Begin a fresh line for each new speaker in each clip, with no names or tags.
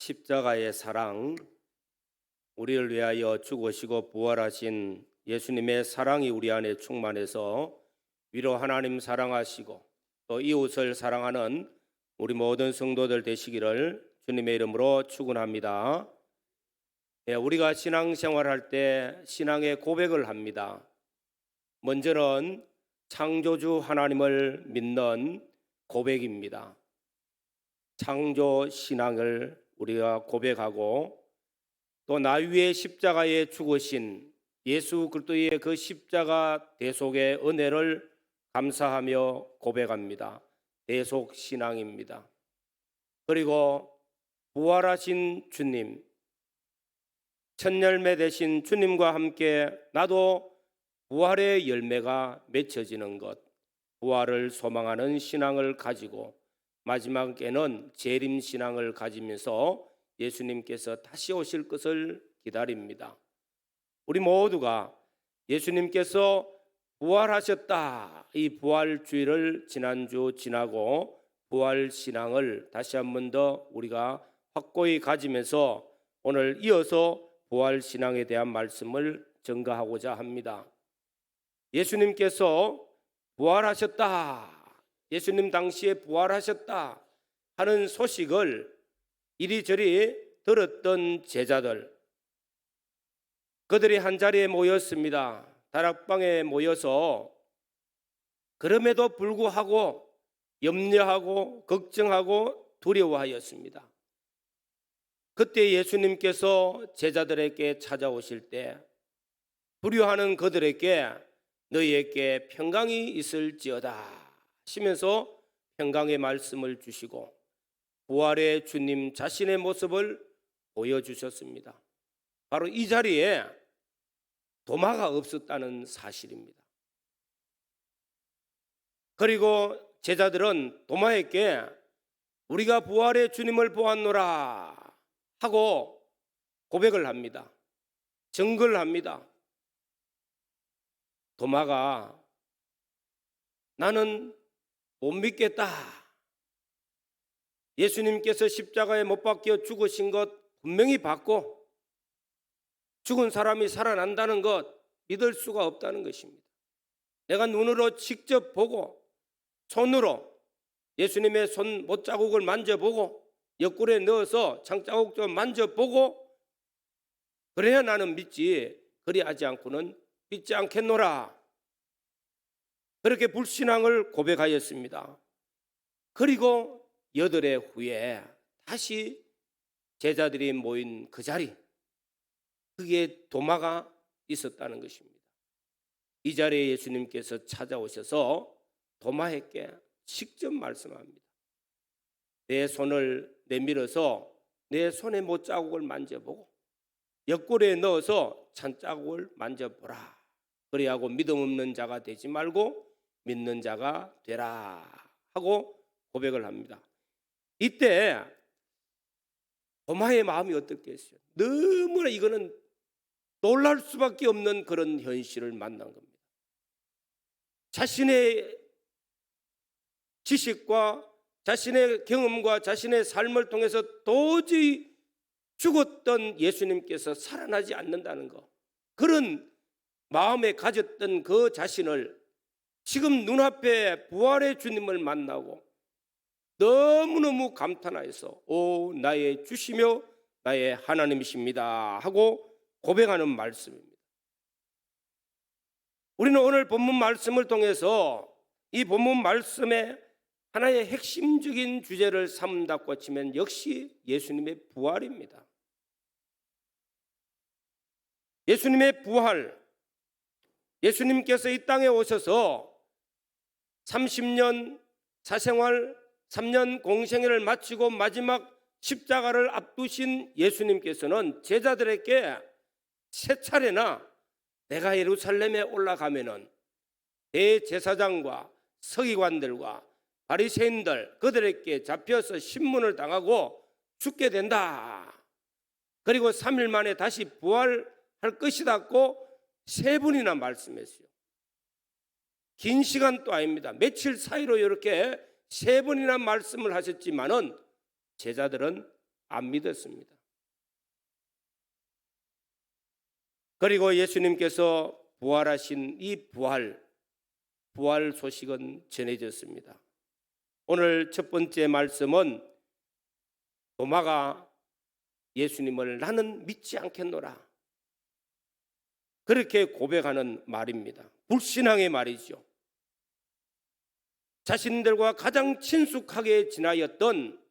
십자가의 사랑, 우리를 위하여 죽으시고 부활하신 예수님의 사랑이 우리 안에 충만해서 위로 하나님 사랑하시고 또 이웃을 사랑하는 우리 모든 성도들 되시기를 주님의 이름으로 축원합니다. 우리가 신앙생활할 때 신앙의 고백을 합니다. 먼저는 창조주 하나님을 믿는 고백입니다. 창조 신앙을 우리가 고백하고 또 나 위에 십자가에 죽으신 예수 그리스도의 그 십자가 대속의 은혜를 감사하며 고백합니다. 대속 신앙입니다. 그리고 부활하신 주님, 첫 열매 되신 주님과 함께 나도 부활의 열매가 맺혀지는 것, 부활을 소망하는 신앙을 가지고 마지막에는 재림 신앙을 가지면서 예수님께서 다시 오실 것을 기다립니다. 우리 모두가 예수님께서 부활하셨다, 이 부활주의를 지난주 지나고 부활 신앙을 다시 한 번 더 우리가 확고히 가지면서 오늘 이어서 부활 신앙에 대한 말씀을 전가하고자 합니다. 예수님께서 부활하셨다, 예수님 당시에 부활하셨다 하는 소식을 이리저리 들었던 제자들, 그들이 한자리에 모였습니다. 다락방에 모여서 그럼에도 불구하고 염려하고 걱정하고 두려워하였습니다. 그때 예수님께서 제자들에게 찾아오실 때 두려워하는 그들에게 너희에게 평강이 있을지어다 하시면서 평강의 말씀을 주시고 부활의 주님 자신의 모습을 보여주셨습니다. 바로 이 자리에 도마가 없었다는 사실입니다. 그리고 제자들은 도마에게 우리가 부활의 주님을 보았노라 하고 고백을 합니다. 증거를 합니다. 도마가 나는 못 믿겠다, 예수님께서 십자가에 못 박혀 죽으신 것 분명히 봤고 죽은 사람이 살아난다는 것 믿을 수가 없다는 것입니다. 내가 눈으로 직접 보고 손으로 예수님의 손 못자국을 만져보고 옆구리에 넣어서 창자국 좀 만져보고 그래야 나는 믿지, 그리하지 않고는 믿지 않겠노라, 그렇게 불신앙을 고백하였습니다. 그리고 8해 후에 다시 제자들이 모인 그 자리, 그게 도마가 있었다는 것입니다. 이 자리에 예수님께서 찾아오셔서 도마에게 직접 말씀합니다. 내 손을 내밀어서 내 손의 못자국을 만져보고 옆구리에 넣어서 찬자국을 만져보라. 그리하고 믿음 없는 자가 되지 말고 믿는 자가 되라 하고 고백을 합니다. 이때 도마의 마음이 어떻겠어요? 너무나 이거는 놀랄 수밖에 없는 그런 현실을 만난 겁니다. 자신의 지식과 자신의 경험과 자신의 삶을 통해서 도저히 죽었던 예수님께서 살아나지 않는다는 것, 그런 마음에 가졌던 그 자신을 지금 눈앞에 부활의 주님을 만나고 너무너무 감탄하여서 오 나의 주시며 나의 하나님이십니다 하고 고백하는 말씀입니다. 우리는 오늘 본문 말씀을 통해서 이 본문 말씀의 하나의 핵심적인 주제를 삼다고 치면 역시 예수님의 부활입니다. 예수님의 부활, 예수님께서 이 땅에 오셔서 30년 사생활, 3년 공생애를 마치고 마지막 십자가를 앞두신 예수님께서는 제자들에게 세 차례나 내가 예루살렘에 올라가면은 대제사장과 서기관들과 바리새인들 그들에게 잡혀서 신문을 당하고 죽게 된다, 그리고 3일 만에 다시 부활할 것이다고 3번이나 말씀했어요. 긴 시간도 아닙니다. 며칠 사이로 이렇게 3번이나 말씀을 하셨지만은 제자들은 안 믿었습니다. 그리고 예수님께서 부활하신 이 부활 소식은 전해졌습니다. 오늘 첫 번째 말씀은 도마가 예수님을 나는 믿지 않겠노라, 그렇게 고백하는 말입니다. 불신앙의 말이죠. 자신들과 가장 친숙하게 지나였던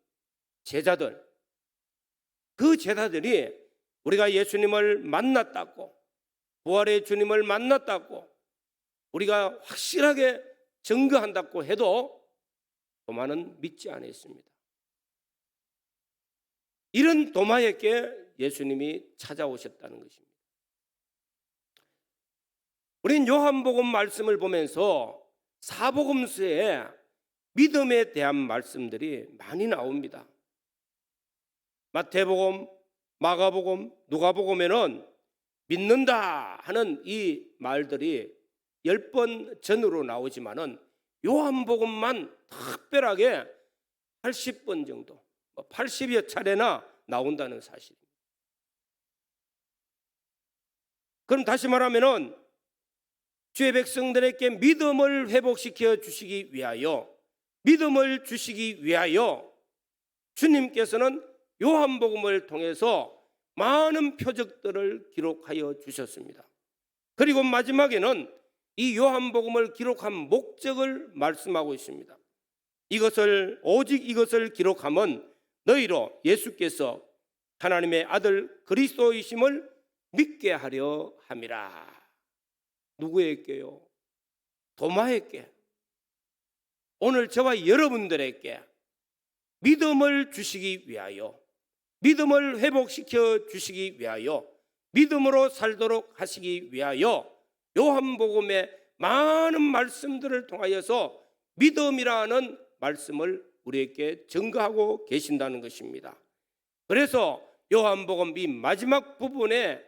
제자들, 그 제자들이 우리가 예수님을 만났다고, 부활의 주님을 만났다고 우리가 확실하게 증거한다고 해도 도마는 믿지 않았습니다. 이런 도마에게 예수님이 찾아오셨다는 것입니다. 우린 요한복음 말씀을 보면서 사복음서에 믿음에 대한 말씀들이 많이 나옵니다. 마태복음, 마가복음, 누가복음에는 믿는다 하는 이 말들이 10번 전으로 나오지만은 요한복음만 특별하게 80번 정도, 80여 차례나 나온다는 사실입니다. 그럼 다시 말하면은 주의 백성들에게 믿음을 회복시켜 주시기 위하여, 믿음을 주시기 위하여 주님께서는 요한복음을 통해서 많은 표적들을 기록하여 주셨습니다. 그리고 마지막에는 이 요한복음을 기록한 목적을 말씀하고 있습니다. 오직 이것을 기록하면 너희로 예수께서 하나님의 아들 그리스도이심을 믿게 하려 함이라. 누구에게요? 도마에게, 오늘 저와 여러분들에게 믿음을 주시기 위하여, 믿음을 회복시켜 주시기 위하여, 믿음으로 살도록 하시기 위하여 요한복음의 많은 말씀들을 통하여서 믿음이라는 말씀을 우리에게 증거하고 계신다는 것입니다. 그래서 요한복음 이 마지막 부분에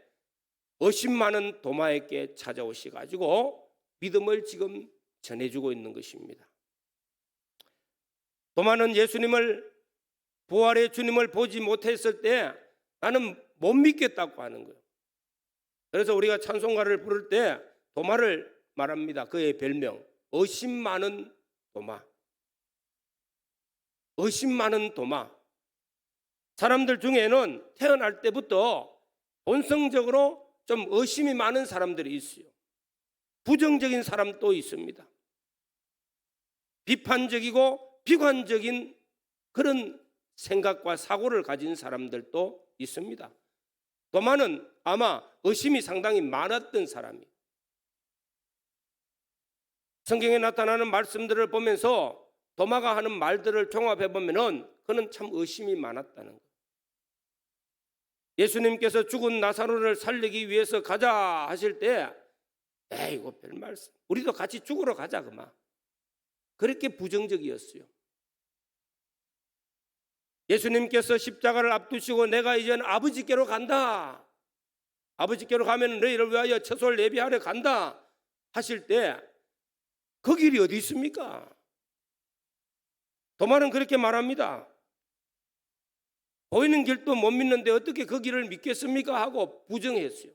의심 많은 도마에게 찾아오셔 가지고 믿음을 지금 전해주고 있는 것입니다. 도마는 예수님을, 부활의 주님을 보지 못했을 때 나는 못 믿겠다고 하는 거예요. 그래서 우리가 찬송가를 부를 때 도마를 말합니다. 그의 별명 의심 많은 도마. 의심 많은 도마. 사람들 중에는 태어날 때부터 본성적으로 좀 의심이 많은 사람들이 있어요. 부정적인 사람도 있습니다. 비판적이고 비관적인 그런 생각과 사고를 가진 사람들도 있습니다. 도마는 아마 의심이 상당히 많았던 사람이에요. 성경에 나타나는 말씀들을 보면서 도마가 하는 말들을 종합해 보면은 그는 참 의심이 많았다는 거예요. 예수님께서 죽은 나사로를 살리기 위해서 가자 하실 때 에이고 별 말씀, 우리도 같이 죽으러 가자 그만, 그렇게 부정적이었어요. 예수님께서 십자가를 앞두시고 내가 이제는 아버지께로 간다, 아버지께로 가면 너희를 위하여 처소를 예비하러 간다 하실 때 그 길이 어디 있습니까? 도마는 그렇게 말합니다. 보이는 길도 못 믿는데 어떻게 그 길을 믿겠습니까? 하고 부정했어요.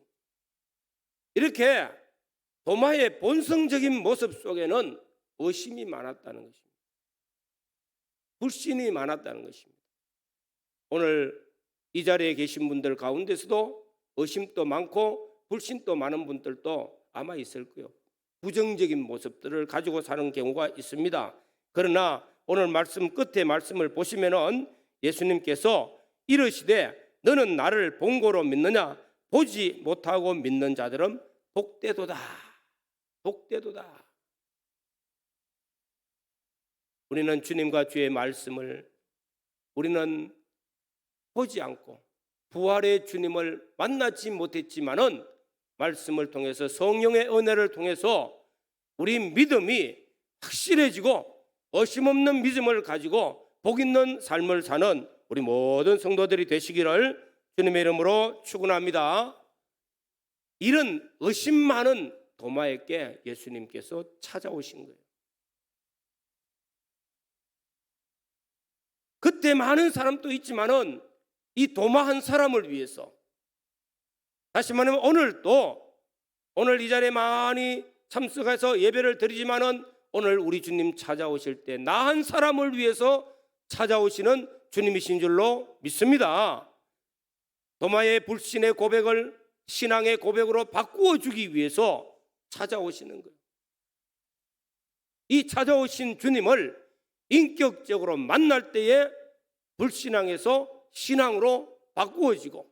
이렇게 도마의 본성적인 모습 속에는 의심이 많았다는 것입니다. 불신이 많았다는 것입니다. 오늘 이 자리에 계신 분들 가운데서도 의심도 많고 불신도 많은 분들도 아마 있을 거예요. 부정적인 모습들을 가지고 사는 경우가 있습니다. 그러나 오늘 말씀 끝에 말씀을 보시면은 예수님께서 이르시되 너는 나를 본고로 믿느냐? 보지 못하고 믿는 자들은 복되도다. 복되도다. 우리는 주님과 주의 말씀을 우리는 보지 않고 부활의 주님을 만나지 못했지만은 말씀을 통해서 성령의 은혜를 통해서 우리 믿음이 확실해지고 의심 없는 믿음을 가지고 복 있는 삶을 사는 우리 모든 성도들이 되시기를 주님의 이름으로 축원합니다. 이런 의심 많은 도마에게 예수님께서 찾아오신 거예요. 그때 많은 사람도 있지만은 이 도마 한 사람을 위해서, 다시 말하면 오늘 이 자리에 많이 참석해서 예배를 드리지만은 오늘 우리 주님 찾아오실 때 나 한 사람을 위해서 찾아오시는 주님이신 줄로 믿습니다. 도마의 불신의 고백을 신앙의 고백으로 바꾸어 주기 위해서 찾아오시는 거예요. 이 찾아오신 주님을 인격적으로 만날 때에 불신앙에서 신앙으로 바꾸어지고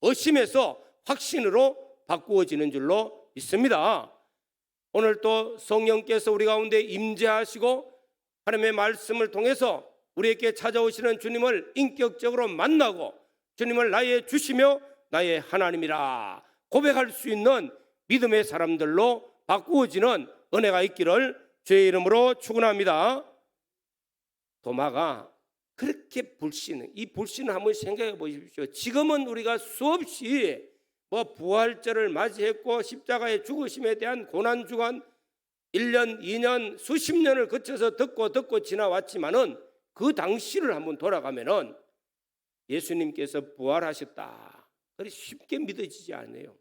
의심에서 확신으로 바꾸어지는 줄로 믿습니다. 오늘 또 성령께서 우리 가운데 임재하시고 하나님의 말씀을 통해서 우리에게 찾아오시는 주님을 인격적으로 만나고 주님을 나의 주시며 나의 하나님이라 고백할 수 있는 믿음의 사람들로 바꾸어지는 은혜가 있기를 주의 이름으로 축원합니다. 도마가 그렇게 이 불신을 한번 생각해 보십시오. 지금은 우리가 수없이 부활절을 맞이했고 십자가의 죽으심에 대한 고난주간 1년, 2년, 수십 년을 거쳐서 듣고 지나왔지만은 그 당시를 한번 돌아가면은 예수님께서 부활하셨다, 그리 쉽게 믿어지지 않아요.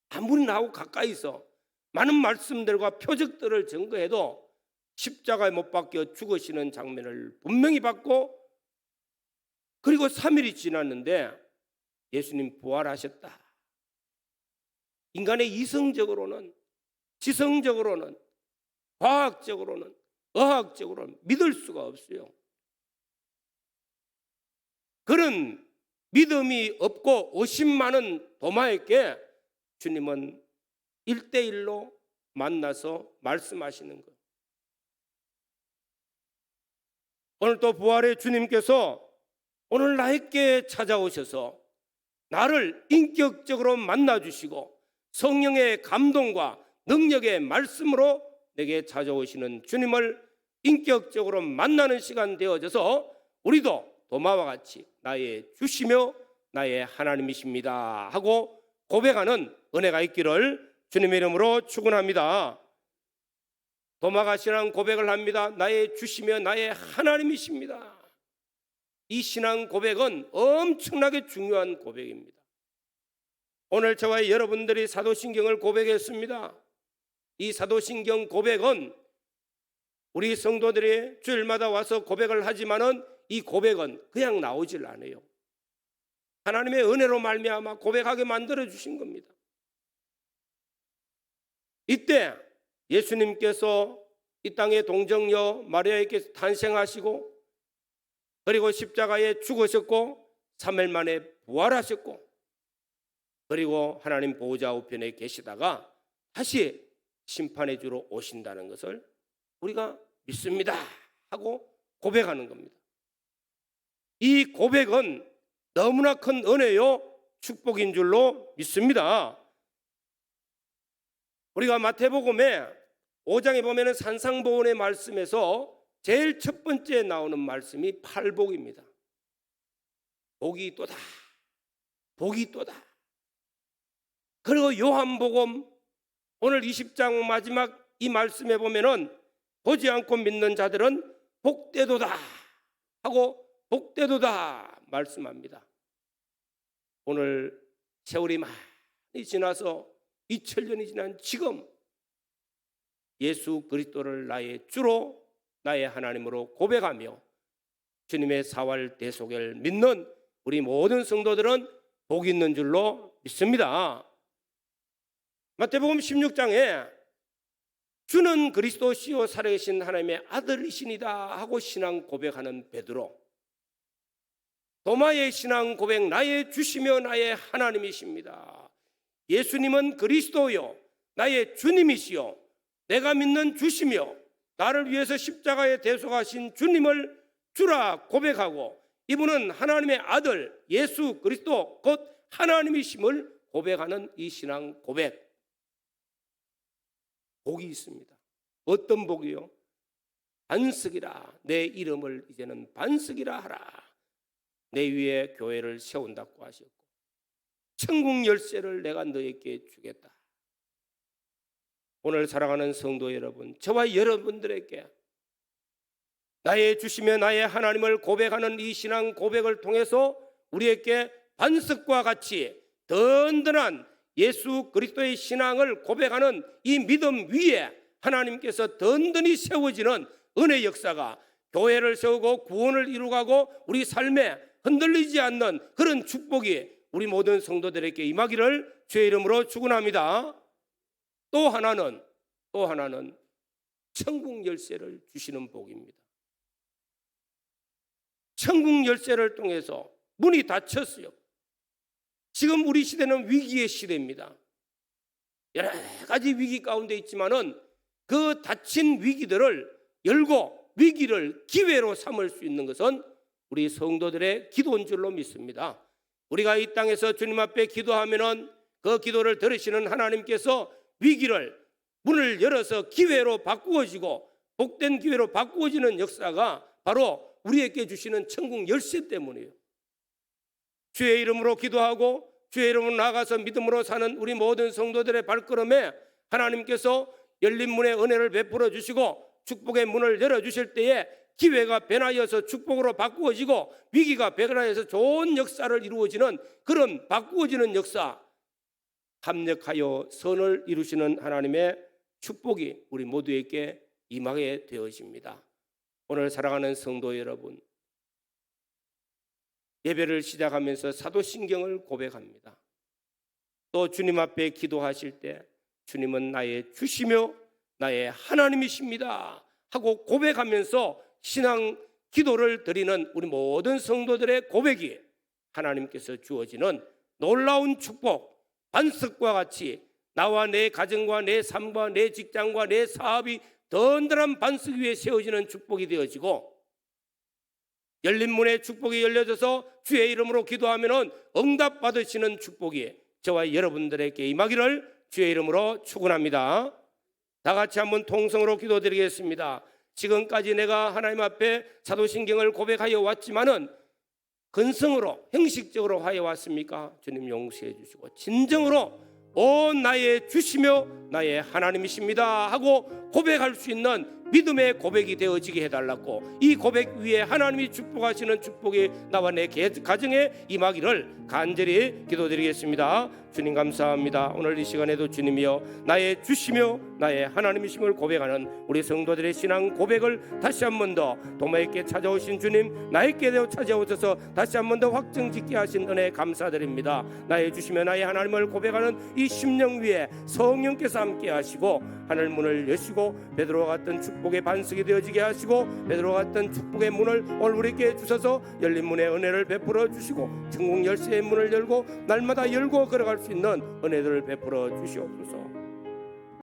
아무리 나하고 가까이서 많은 말씀들과 표적들을 증거해도 십자가에 못 박혀 죽으시는 장면을 분명히 봤고, 그리고 3일이 지났는데 예수님 부활하셨다. 인간의 이성적으로는, 지성적으로는, 과학적으로는, 의학적으로는 믿을 수가 없어요. 그런 믿음이 없고 의심 많은 도마에게 주님은 1대1로 만나서 말씀하시는 거예요. 오늘 또 부활의 주님께서 오늘 나에게 찾아오셔서 나를 인격적으로 만나주시고 성령의 감동과 능력의 말씀으로 내게 찾아오시는 주님을 인격적으로 만나는 시간 되어져서 우리도 도마와 같이 나의 주시며 나의 하나님이십니다 하고 고백하는 은혜가 있기를 주님의 이름으로 축원합니다. 도마가 신앙 고백을 합니다. 나의 주시며 나의 하나님이십니다. 이 신앙 고백은 엄청나게 중요한 고백입니다. 오늘 저와 여러분들이 사도신경을 고백했습니다. 이 사도신경 고백은 우리 성도들이 주일마다 와서 고백을 하지만은 이 고백은 그냥 나오질 않아요. 하나님의 은혜로 말미암아 고백하게 만들어 주신 겁니다. 이때 예수님께서 이 땅의 동정녀 마리아에게 탄생하시고 그리고 십자가에 죽으셨고 3일 만에 부활하셨고 그리고 하나님 보호자 우편에 계시다가 다시 심판의 주로 오신다는 것을 우리가 믿습니다 하고 고백하는 겁니다. 이 고백은 너무나 큰 은혜요 축복인 줄로 믿습니다. 우리가 마태복음에 5장에 보면 산상보훈의 말씀에서 제일 첫 번째 나오는 말씀이 팔복입니다. 복이 또다, 복이 또다. 그리고 요한복음 오늘 20장 마지막 이 말씀에 보면은 보지 않고 믿는 자들은 복되도다 하고 복되도다 말씀합니다. 오늘 세월이 많이 지나서 2000년이 지난 지금 예수 그리스도를 나의 주로 나의 하나님으로 고백하며 주님의 사활 대속을 믿는 우리 모든 성도들은 복이 있는 줄로 믿습니다. 마태복음 16장에 주는 그리스도시요 살아계신 하나님의 아들이시니다 하고 신앙 고백하는 베드로, 도마의 신앙 고백 나의 주시며 나의 하나님이십니다. 예수님은 그리스도요 나의 주님이시요 내가 믿는 주시며 나를 위해서 십자가에 대속하신 주님을 주라 고백하고 이분은 하나님의 아들 예수 그리스도 곧 하나님이심을 고백하는 이 신앙 고백, 복이 있습니다. 어떤 복이요? 반석이라 내 이름을 이제는 반석이라 하라. 내 위에 교회를 세운다고 하셨고 천국 열쇠를 내가 너에게 주겠다. 오늘 사랑하는 성도 여러분, 저와 여러분들에게 나의 주시며 나의 하나님을 고백하는 이 신앙 고백을 통해서 우리에게 반석과 같이 든든한 예수 그리스도의 신앙을 고백하는 이 믿음 위에 하나님께서 든든히 세워지는 은혜 역사가 교회를 세우고 구원을 이루가고 우리 삶에 흔들리지 않는 그런 축복이 우리 모든 성도들에게 임하기를 주의 이름으로 축원합니다. 또 하나는 천국 열쇠를 주시는 복입니다. 천국 열쇠를 통해서 문이 닫혔어요. 지금 우리 시대는 위기의 시대입니다. 여러 가지 위기 가운데 있지만은 그 닫힌 위기들을 열고 위기를 기회로 삼을 수 있는 것은 우리 성도들의 기도인 줄로 믿습니다. 우리가 이 땅에서 주님 앞에 기도하면은 그 기도를 들으시는 하나님께서 위기를 문을 열어서 기회로 바꾸어지고 복된 기회로 바꾸어지는 역사가 바로 우리에게 주시는 천국 열쇠 때문이에요. 주의 이름으로 기도하고 주의 이름으로 나아가서 믿음으로 사는 우리 모든 성도들의 발걸음에 하나님께서 열린 문의 은혜를 베풀어 주시고 축복의 문을 열어주실 때에 기회가 변하여서 축복으로 바꾸어지고 위기가 변하여서 좋은 역사를 이루어지는 그런 바꾸어지는 역사, 합력하여 선을 이루시는 하나님의 축복이 우리 모두에게 임하게 되어집니다. 오늘 사랑하는 성도 여러분, 예배를 시작하면서 사도신경을 고백합니다. 또 주님 앞에 기도하실 때 주님은 나의 주시며 나의 하나님이십니다 하고 고백하면서 신앙 기도를 드리는 우리 모든 성도들의 고백이 하나님께서 주어지는 놀라운 축복, 반석과 같이 나와 내 가정과 내 삶과 내 직장과 내 사업이 든든한 반석 위에 세워지는 축복이 되어지고, 열린 문의 축복이 열려져서 주의 이름으로 기도하면 응답받으시는 축복이 저와 여러분들에게 임하기를 주의 이름으로 축원합니다. 다 같이 한번 통성으로 기도드리겠습니다. 지금까지 내가 하나님 앞에 사도신경을 고백하여 왔지만은 근성으로 형식적으로 하여 왔습니까? 주님 용서해 주시고 진정으로 오 나의 주시며 나의 하나님이십니다 하고 고백할 수 있는 믿음의 고백이 되어지게 해달라고, 이 고백 위에 하나님이 축복하시는 축복이 나와 내 가정에 임하기를 간절히 기도드리겠습니다. 주님 감사합니다. 오늘 이 시간에도 주님이여 나의 주시며 나의 하나님이심을 고백하는 우리 성도들의 신앙 고백을 다시 한 번 더 도마에게 찾아오신 주님, 나에게도 찾아오셔서 다시 한 번 더 확정짓게 하신 은혜 감사드립니다. 나의 주시며 나의 하나님을 고백하는 이 심령 위에 성령께서 함께 하시고 하늘 문을 여시고 베드로와 같은 축복의 반석이 되어지게 하시고 베드로와 같은 축복의 문을 오늘 우리에게 주셔서 열린 문의 은혜를 베풀어 주시고 천국 열쇠의 문을 열고 날마다 열고 걸어갈 수 있는 은혜들을 베풀어 주시옵소서.